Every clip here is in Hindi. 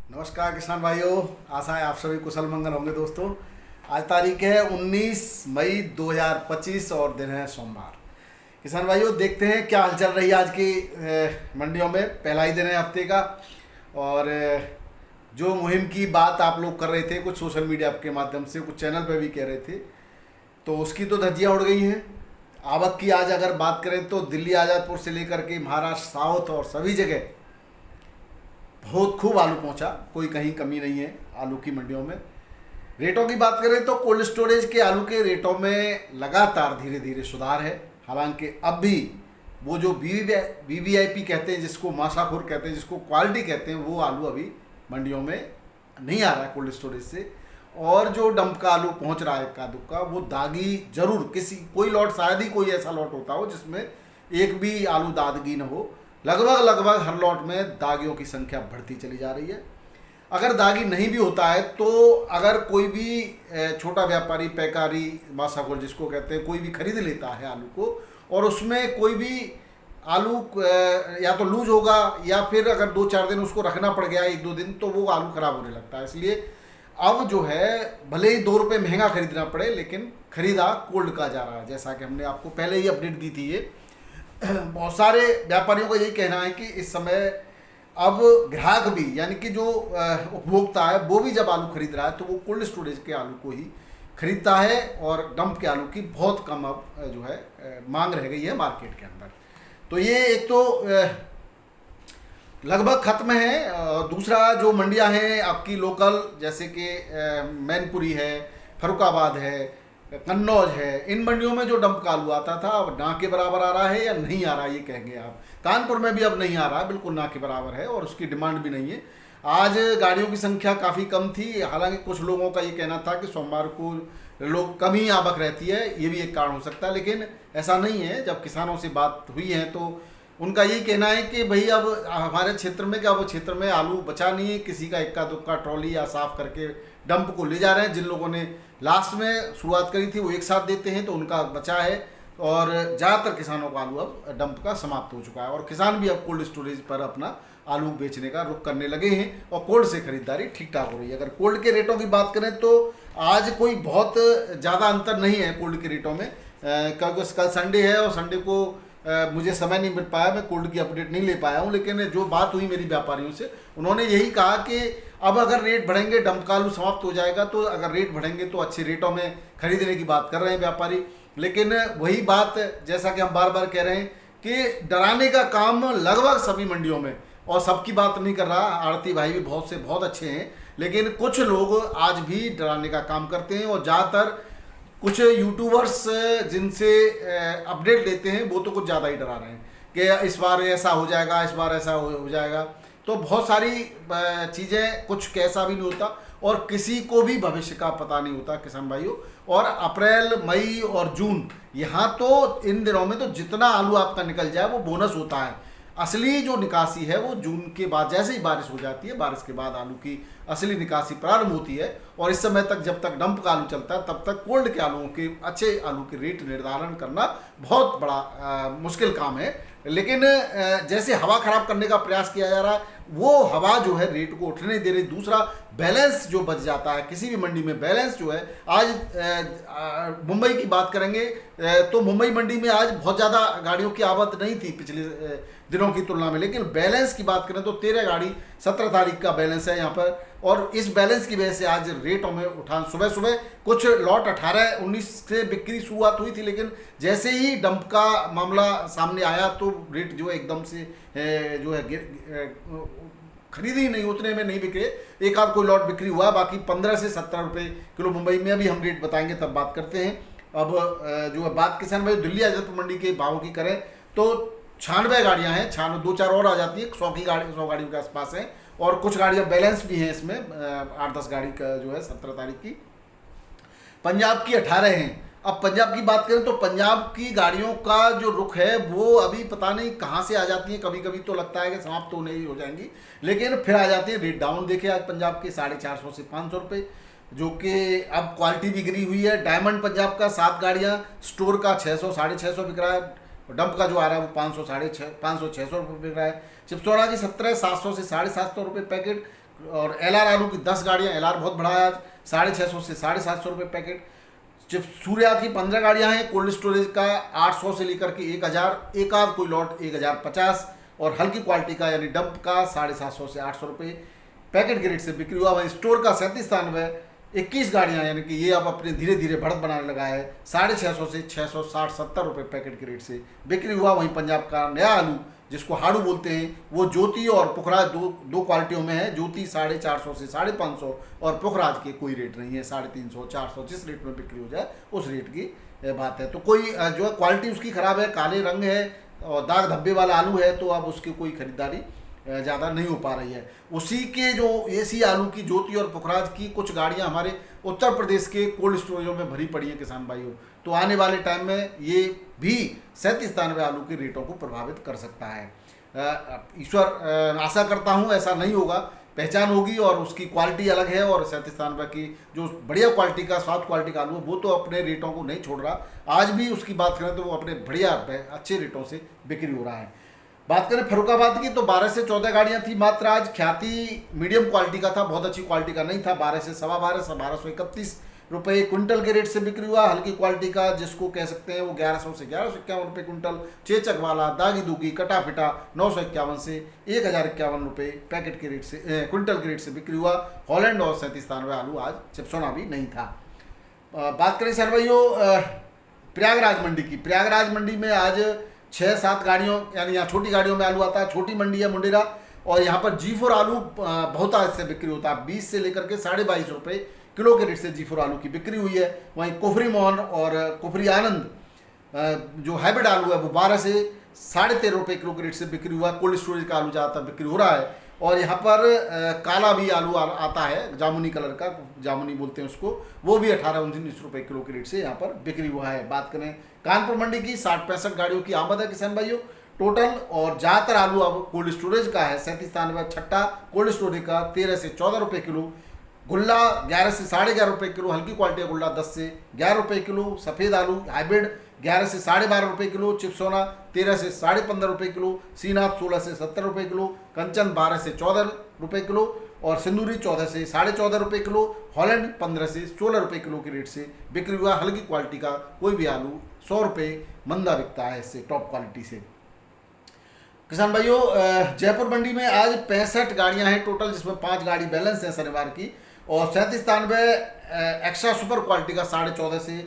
नमस्कार किसान भाइयों, आशा है आप सभी कुशल मंगल होंगे। दोस्तों, आज तारीख है 19 मई 2025 और दिन है सोमवार। किसान भाइयों, देखते हैं क्या हाल चल रही है आज की मंडियों में। पहला ही दिन है हफ्ते का और जो मुहिम की बात आप लोग कर रहे थे कुछ सोशल मीडिया के माध्यम से, कुछ चैनल पे भी कह रहे थे, तो उसकी तो धज्जियाँ उड़ गई हैं। आवक की आज अगर बात करें तो दिल्ली आज़ादपुर से लेकर के महाराष्ट्र साउथ और सभी जगह बहुत खूब आलू पहुंचा, कोई कहीं कमी नहीं है आलू की मंडियों में। रेटों की बात करें तो कोल्ड स्टोरेज के आलू के रेटों में लगातार धीरे धीरे सुधार है। हालांकि अब भी वो जो वीवीआईपी कहते हैं, जिसको माशाखोर कहते हैं, जिसको क्वालिटी कहते हैं, वो आलू अभी मंडियों में नहीं आ रहा है कोल्ड स्टोरेज से। और जो डंप का आलू पहुंच रहा है इक्का दुक्का, वो दागी जरूर, कोई लॉट, शायद ही कोई ऐसा लॉट होता हो जिसमें एक भी आलू दागी न हो। लगभग हर लॉट में दागियों की संख्या बढ़ती चली जा रही है। अगर दागी नहीं भी होता है तो अगर कोई भी छोटा व्यापारी, पैकारी, मासाखोर जिसको कहते हैं, कोई भी खरीद लेता है आलू को और उसमें कोई भी आलू या तो लूज होगा या फिर अगर 2-4 दिन उसको रखना पड़ गया, 1-2 दिन, तो वो आलू खराब होने लगता है। इसलिए अब जो है भले ही 2 रुपये महंगा खरीदना पड़े, लेकिन खरीदा कोल्ड का जा रहा है। जैसा कि हमने आपको पहले ही अपडेट दी थी। ये बहुत सारे व्यापारियों का यही कहना है कि इस समय अब ग्राहक भी, यानी कि जो उपभोक्ता है, वो भी जब आलू खरीद रहा है तो वो कोल्ड स्टोरेज के आलू को ही खरीदता है और डंप के आलू की बहुत कम अब जो है मांग रह गई है मार्केट के अंदर। तो ये एक तो लगभग खत्म है। दूसरा, जो मंडियां हैं आपकी लोकल, जैसे कि मैनपुरी है, फरुखाबाद है, कन्नौज है, इन मंडियों में जो डंप का आलू आता था अब ना के बराबर आ रहा है या नहीं आ रहा है, ये कहेंगे आप। कानपुर में भी अब नहीं आ रहा है, बिल्कुल ना के बराबर है और उसकी डिमांड भी नहीं है। आज गाड़ियों की संख्या काफ़ी कम थी। हालांकि कुछ लोगों का ये कहना था कि सोमवार को लोग कम ही आवक रहती है, ये भी एक कारण हो सकता है, लेकिन ऐसा नहीं है। जब किसानों से बात हुई है तो उनका यही कहना है कि भाई अब हमारे क्षेत्र में, क्या वो क्षेत्र में आलू बचा नहीं है, किसी का इक्का दुक्का ट्रॉली या साफ करके डंप को ले जा रहे हैं। जिन लोगों ने लास्ट में शुरुआत करी थी वो एक साथ देते हैं, तो उनका बचा है और ज़्यादातर किसानों का आलू अब डंप का समाप्त हो चुका है और किसान भी अब कोल्ड स्टोरेज पर अपना आलू बेचने का रुख करने लगे हैं और कोल्ड से खरीदारी ठीक ठाक हो रही है। अगर कोल्ड के रेटों की बात करें तो आज कोई बहुत ज़्यादा अंतर नहीं है कोल्ड के रेटों में, क्योंकि कल संडे है और संडे को मुझे समय नहीं मिल पाया, मैं कोल्ड की अपडेट नहीं ले पाया हूँ। लेकिन जो बात हुई मेरी व्यापारियों से, उन्होंने यही कहा कि अब अगर रेट बढ़ेंगे, डंप का आलू समाप्त हो जाएगा, तो अगर रेट बढ़ेंगे तो अच्छे रेटों में खरीदने की बात कर रहे हैं व्यापारी। लेकिन वही बात, जैसा कि हम बार बार कह रहे हैं कि डराने का काम लगभग सभी मंडियों में, और सबकी बात नहीं कर रहा, आड़ती भाई भी बहुत से बहुत अच्छे हैं, लेकिन कुछ लोग आज भी डराने का काम करते हैं। और ज़्यादातर कुछ यूट्यूबर्स जिनसे अपडेट लेते हैं वो तो कुछ ज़्यादा ही डरा रहे हैं कि इस बार ऐसा हो जाएगा, इस बार ऐसा हो जाएगा। तो बहुत सारी चीज़ें, कुछ कैसा भी नहीं होता और किसी को भी भविष्य का पता नहीं होता किसान भाइयों। और अप्रैल, मई और जून, यहाँ तो इन दिनों में तो जितना आलू आपका निकल जाए वो बोनस होता है। असली जो निकासी है वो जून के बाद, जैसे ही बारिश हो जाती है, बारिश के बाद आलू की असली निकासी प्रारंभ होती है। और इस समय तक, जब तक डंप का आलू चलता है, तब तक कोल्ड के आलूओं के, अच्छे आलू के रेट निर्धारण करना बहुत बड़ा मुश्किल काम है। लेकिन जैसे हवा खराब करने का प्रयास किया जा रहा है, वो हवा जो है रेट को उठने नहीं दे रही। दूसरा, बैलेंस जो बच जाता है किसी भी मंडी में, बैलेंस जो है, आज मुंबई की बात करेंगे तो मुंबई मंडी में आज बहुत ज़्यादा गाड़ियों की आवक नहीं थी पिछले दिनों की तुलना में। लेकिन बैलेंस की बात करें तो 13 गाड़ी 17 तारीख का बैलेंस है यहाँ पर, और इस बैलेंस की वजह से आज रेटों में उठान, सुबह सुबह कुछ लॉट 18-19 से बिक्री शुरुआत हुई थी, लेकिन जैसे ही डंप का मामला सामने आया तो रेट जो है एकदम से जो है खरीदी नहीं, उतने में नहीं बिके। एक आध कोई लॉट बिक्री हुआ, बाकी 15 से 17 रुपये किलो मुंबई में। अभी हम रेट बताएंगे तब बात करते हैं। अब जो है बात किसान भाई दिल्ली आज़ादपुर मंडी के भावों की करें तो 96 गाड़ियाँ हैं, 2-4 और आ जाती है, 100 गाड़ियों के आसपास है। और कुछ गाड़ियाँ बैलेंस भी हैं इसमें, 8-10 गाड़ी का जो है 17 तारीख की। पंजाब की 18 हैं। अब पंजाब की बात करें तो पंजाब की गाड़ियों का जो रुख है वो अभी पता नहीं कहाँ से आ जाती है। कभी कभी तो लगता है कि समाप्त तो नहीं हो जाएंगी, लेकिन फिर आ जाती है। रेट डाउन देखे आज पंजाब के 450 से 500 रुपये, जो कि अब क्वालिटी भी गिरी हुई है। डायमंड पंजाब का 7 गाड़ियाँ, स्टोर का 600 650 बिक रहा है, डंप का जो आ रहा है वो 500 600 रुपये बिक रहा है। चिप्सोरा की 17 700 से 750 रुपये पैकेट, और LR आलू की 10 गाड़ियाँ, LR बहुत बढ़ा है आज, 650 से 750 रुपये पैकेट। सूर्या की 15 गाड़ियाँ हैं, कोल्ड स्टोरेज का 800 से लेकर के 1000, एक आध कोई लॉट 1050, और हल्की क्वालिटी का यानी डंप का 750 से 800 रुपये पैकेट के रेट से बिक्री हुआ। वहीं स्टोर का 37 गाड़ियाँ यानी कि ये अब अपने धीरे धीरे बढ़त बनाने लगा है, 650 से 660-70 रुपये पैकेट के रेट से बिक्री हुआ। वहीं पंजाब का नया आलू जिसको हाड़ू बोलते हैं, वो ज्योति और पुखराज दो क्वालिटियों में है। ज्योति 450 से 550 और पुखराज के कोई रेट नहीं है, 350-400, जिस रेट में बिक्री हो जाए उस रेट की बात है। तो कोई जो है क्वालिटी उसकी ख़राब है, काले रंग है और दाग धब्बे वाला आलू है, तो अब उसकी कोई खरीदारी ज़्यादा नहीं हो पा रही है। उसी के जो एसी आलू की ज्योति और पुखराज की कुछ गाड़ियां हमारे उत्तर प्रदेश के कोल्ड स्टोरेजों में भरी पड़ी हैं किसान भाइयों। तो आने वाले टाइम में ये भी 37-93 आलू के रेटों को प्रभावित कर सकता है। ईश्वर आशा करता हूँ ऐसा नहीं होगा, पहचान होगी और उसकी क्वालिटी अलग है, और 37-93 की जो बढ़िया क्वालिटी का सॉफ्ट क्वालिटी का आलू है वो तो अपने रेटों को नहीं छोड़ रहा। आज भी उसकी बात करें तो वो अपने बढ़िया अच्छे रेटों से बिक्री हो रहा है। बात करें फर्रुखाबाद की तो 12 से 14 गाड़ियां थी मात्र आज। ख्याति मीडियम क्वालिटी का था, बहुत अच्छी क्वालिटी का नहीं था। 12 से 12.25 रुपये क्विंटल के रेट से बिक्री हुआ। हल्की क्वालिटी का जिसको कह सकते हैं वो 1100 से 1151 रुपये क्विंटल। चेचक वाला दागी दूगी कटा फिटा 951 से 1051 रुपये पैकेट के रेट से क्विंटल के रेट से बिक्री हुआ। हॉलैंड और 37-93 आलू आज चिपसोना भी नहीं था। बात करें सर भाइयों प्रयागराज मंडी की। प्रयागराज मंडी में आज 6-7 गाड़ियों यानी यहाँ छोटी गाड़ियों में आलू आता है। छोटी मंडी है मुंडेरा, और यहाँ पर G4 आलू बहुत आज से बिक्री होता है। 20 से लेकर के 22.5 रुपये किलो के रेट से G4 आलू की बिक्री हुई है। वहीं कुफरी मोहन और कुफरी आनंद जो हाइब्रिड आलू है वो 12 से 13.5 रुपये किलो के रेट से बिक्री हुआ। कोल्ड स्टोरेज का आलू ज़्यादातर बिक्री हो रहा है। और यहाँ पर काला भी आलू आता है, जामुनी कलर का, जामुनी बोलते हैं उसको, वो भी 18-19 रुपये किलो के रेट से यहाँ पर बिक्री हुआ है। बात करें कानपुर मंडी की 60-65 गाड़ियों की आमद है किसान भाइयों टोटल, और ज़्यादातर आलू अब कोल्ड स्टोरेज का है। 37-93 छट्टा कोल्ड स्टोरेज का 13 से 14 रुपये किलो। गुल्ला 11 से 11.5 रुपये किलो, हल्की क्वालिटी का गुल्ला 10 से 11 रुपये किलो। सफ़ेद आलू हाइब्रिड 11 से 12.5 रुपये किलो। चिपसोना 13 से 15.5 रुपये किलो। सीनाथ 16 से 70 रुपये किलो। कंचन 12 से 14 रुपये किलो, और सिंदूरी 14 से 14.5 रुपये किलो। हॉलैंड 15 से 16 रुपये किलो के रेट से बिक्री हुआ। हल्की क्वालिटी का कोई भी आलू 100 रुपये मंदा बिकता है इससे, टॉप क्वालिटी से। किसान भाइयों जयपुर मंडी में आज 65 गाड़ियां हैं टोटल, जिसमें 5 गाड़ी बैलेंस है शनिवार की, और 37-93 एक्स्ट्रा सुपर क्वालिटी का 14.5 से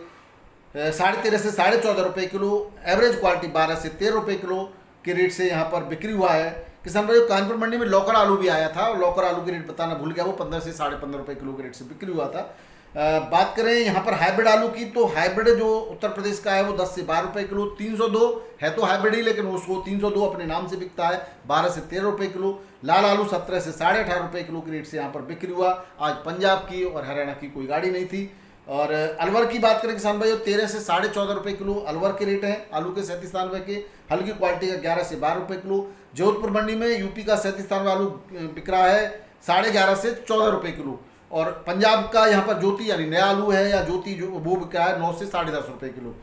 13.5 से 14.5 रुपये किलो। एवरेज क्वालिटी 12 से 13 रुपये किलो के रेट से यहाँ पर बिक्री हुआ है। किसान भाइयों कानपुर मंडी में लौकर आलू भी आया था, और लौकर आलू के रेट बताना भूल गया, वो 15 से 15.5 रुपये किलो के रेट से बिक्री हुआ था। बात करें यहाँ पर हाइब्रिड आलू की तो हाइब्रिड जो उत्तर प्रदेश का है वो 10 से 12 रुपये किलो। 302 है तो हाइब्रिड ही, लेकिन उसको 302 अपने नाम से बिकता है, 12 से 13 रुपये किलो। लाल आलू 17 से 18.5 रुपये किलो के रेट से यहाँ पर बिक्री हुआ। आज पंजाब की और हरियाणा की कोई गाड़ी नहीं थी। और अलवर की बात करें किसान भाइयों 13 से 14.5 रुपये किलो अलवर के रेट हैं आलू के 37-93 के। हल्की क्वालिटी का 11 से 12 रुपये किलो। जोधपुर मंडी में यूपी का 37-93 आलू बिक रहा है 11.5 से 14 रुपये किलो। और पंजाब का यहाँ पर ज्योति यानी नया आलू है या ज्योति जो वो बिक रहा है 9 से 10.5 रुपये किलो।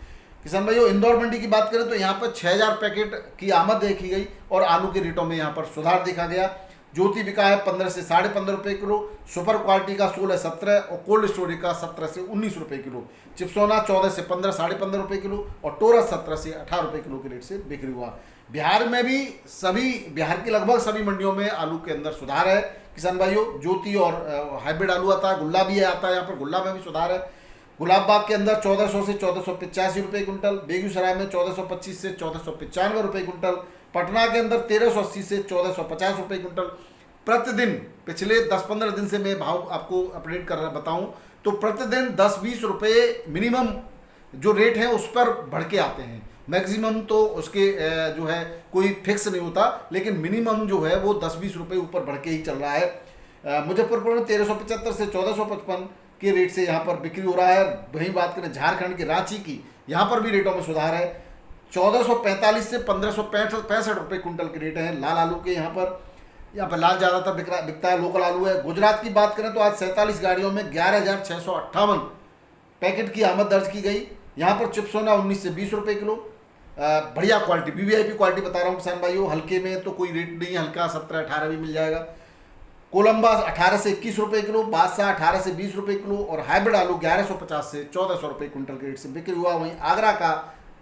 किसान भाइयों इंदौर मंडी की बात करें तो यहाँ पर 6000 पैकेट की आमद देखी गई और आलू के रेटों में यहाँ पर सुधार देखा गया। ज्योति बिका है 15 से 15.5 रुपये किलो। सुपर क्वालिटी का 16-17 और कोल्ड स्टोरेज का 17 से 19 रुपये किलो। चिप्सोना 14 से 15 15.5 रुपये किलो और टोरा 17 से 18 रुपये किलो के रेट से बिक्री हुआ। बिहार में भी बिहार की लगभग सभी मंडियों में आलू के अंदर सुधार है किसान भाइयों। ज्योति और हाइब्रिड आलू आता है, गुल्ला भी आता है, यहाँ पर गुल्ला में भी सुधार है। गुलाब बाग के अंदर 1400 से 1485 रुपये कुंटल। बेगूसराय में 1425 से 1495 रुपये कुंटल। पटना के अंदर 1380 से 1450 रुपये कुंटल। प्रतिदिन पिछले 10-15 दिन से मैं भाव आपको अपडेट कर रहा बताऊं तो प्रतिदिन 10-20 रुपये मिनिमम जो रेट है उस पर बढ़ के आते हैं। मैक्सिमम तो उसके जो है कोई फिक्स नहीं होता, लेकिन मिनिमम जो है वो 10-20 रुपये ऊपर बढ़ के ही चल रहा है। मुजफ्फरपुर में 1375 से 1455 के रेट से यहाँ पर बिक्री हो रहा है। वहीं बात करें झारखंड के रांची की, यहाँ पर भी रेटों में सुधार है। 1445 से 1565 रुपये कुंटल के रेट हैं लाल आलू के। यहाँ पर लाल ज़्यादातर बिकता है, लोकल आलू है। गुजरात की बात करें तो आज 47 गाड़ियों में 11,658 पैकेट की आमद दर्ज की गई। यहाँ पर चिप्सोना 19 से 20 रुपये किलो। बढ़िया क्वालिटी वीवीआईपी क्वालिटी बता रहा हूँ किसान भाइयों। हल्के में तो कोई रेट नहीं है, हल्का 17-18 भी मिल जाएगा। कोलंबा 18 से 21 रुपए किलो, बादशाह 18 से 20 रुपए किलो और हाइब्रिड आलू 1150 से 1400 रुपए क्विंटल के रेट से बिक्री हुआ। वहीं आगरा का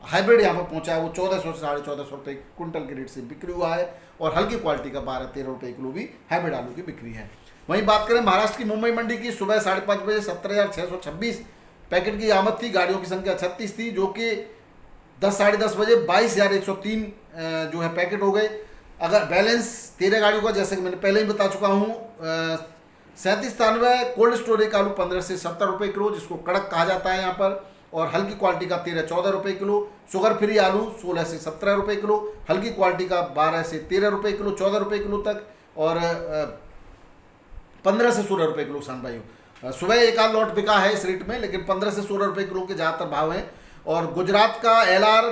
हाइब्रिड यहाँ पर पहुंचा है, वो 1400 से 1450 रुपए क्विंटल के रेट से बिक्री हुआ है और हल्की क्वालिटी का 12-13 रुपए किलो भी हाइब्रिड आलू की बिक्री है। वहीं बात करें महाराष्ट्र की मुंबई मंडी की, सुबह 5:30 बजे 17,626 पैकेट की आमद थी, गाड़ियों की संख्या 36 थी, जो कि 10-10:30 बजे 22,103 जो है पैकेट हो गए। अगर बैलेंस 13 गाड़ियों का, जैसे कि मैंने पहले ही बता चुका हूँ, 37-93 कोल्ड स्टोरेज आलू 15 से 70 रुपये किलो, जिसको कड़क कहा जाता है यहाँ पर, और हल्की क्वालिटी का 13-14 रुपये किलो। शुगर फ्री आलू 16 से 17 रुपये किलो, हल्की क्वालिटी का 12 से 13 रुपये किलो, 14 रुपये किलो तक, और 15 से 16 रुपये किलो किसान भाइयों। सुबह एक आध लॉट बिका है इस रेट में, लेकिन 15 से 16 रुपये किलो के ज़्यादातर भाव हैं। और गुजरात का एलआर,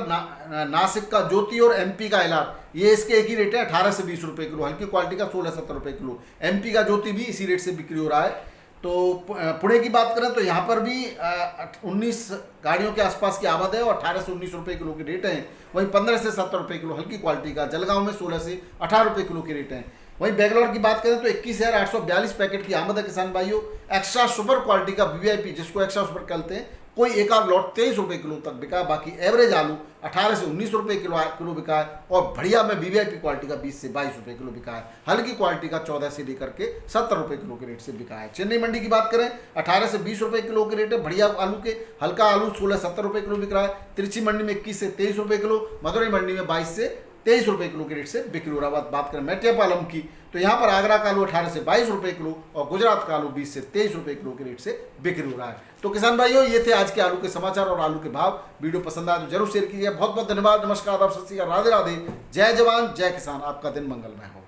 नासिक का ज्योति और एमपी का एलआर, ये इसके एक ही रेट है 18 से 20 रुपये किलो, हल्की क्वालिटी का 16-17 रुपये किलो। एमपी का ज्योति भी इसी रेट से बिक्री हो रहा है। तो पुणे की बात करें तो यहाँ पर भी 19 गाड़ियों के आसपास की आमद है और 18 से 19 रुपये किलो के रेट हैं। वहीं 15 से 70 रुपये किलो हल्की क्वालिटी का, जलगांव में 16 से 18 रुपये किलो के रेट हैं। वहीं बेंगलोर की बात करें तो 21,842 पैकेट की आमद है किसान भाइयों। एक्स्ट्रा सुपर क्वालिटी का वीआईपी, जिसको एक्स्ट्रा सुपर कहते हैं, कोई एक आध लॉट 23 रुपये किलो तक बिका है। बाकी एवरेज आलू 18 से 19 रुपये किलो बिका है और बढ़िया में वीवीआईपी क्वालिटी का 20 से 22 रुपये किलो बिका है। हल्की क्वालिटी का 14 से लेकर के 70 रुपये किलो के रेट से बिका है। चेन्नई मंडी की बात करें 18 से 20 रुपये किलो के रेट है बढ़िया आलू के। हल्का आलू 16-70 रुपये किलो बिक रहा है। तिरछी मंडी में 21 से 23 रुपये किलो, मदुरई मंडी में 22 से 23 रुपये किलो के रेट से बिक्री हो रहा है। बात करें मेट्रियापालम की तो यहाँ पर आगरा का आलू 18 से 22 रुपये किलो और गुजरात का आलू 20 से 23 रुपये किलो के रेट से बिक्री हो रहा है। तो किसान भाइयों, ये थे आज के आलू के समाचार और आलू के भाव। वीडियो पसंद आए तो जरूर शेयर कीजिए। बहुत बहुत धन्यवाद। नमस्कार, आप सत श्री अकाल, राधे राधे, जय जवान जय किसान। आपका दिन मंगलमय हो।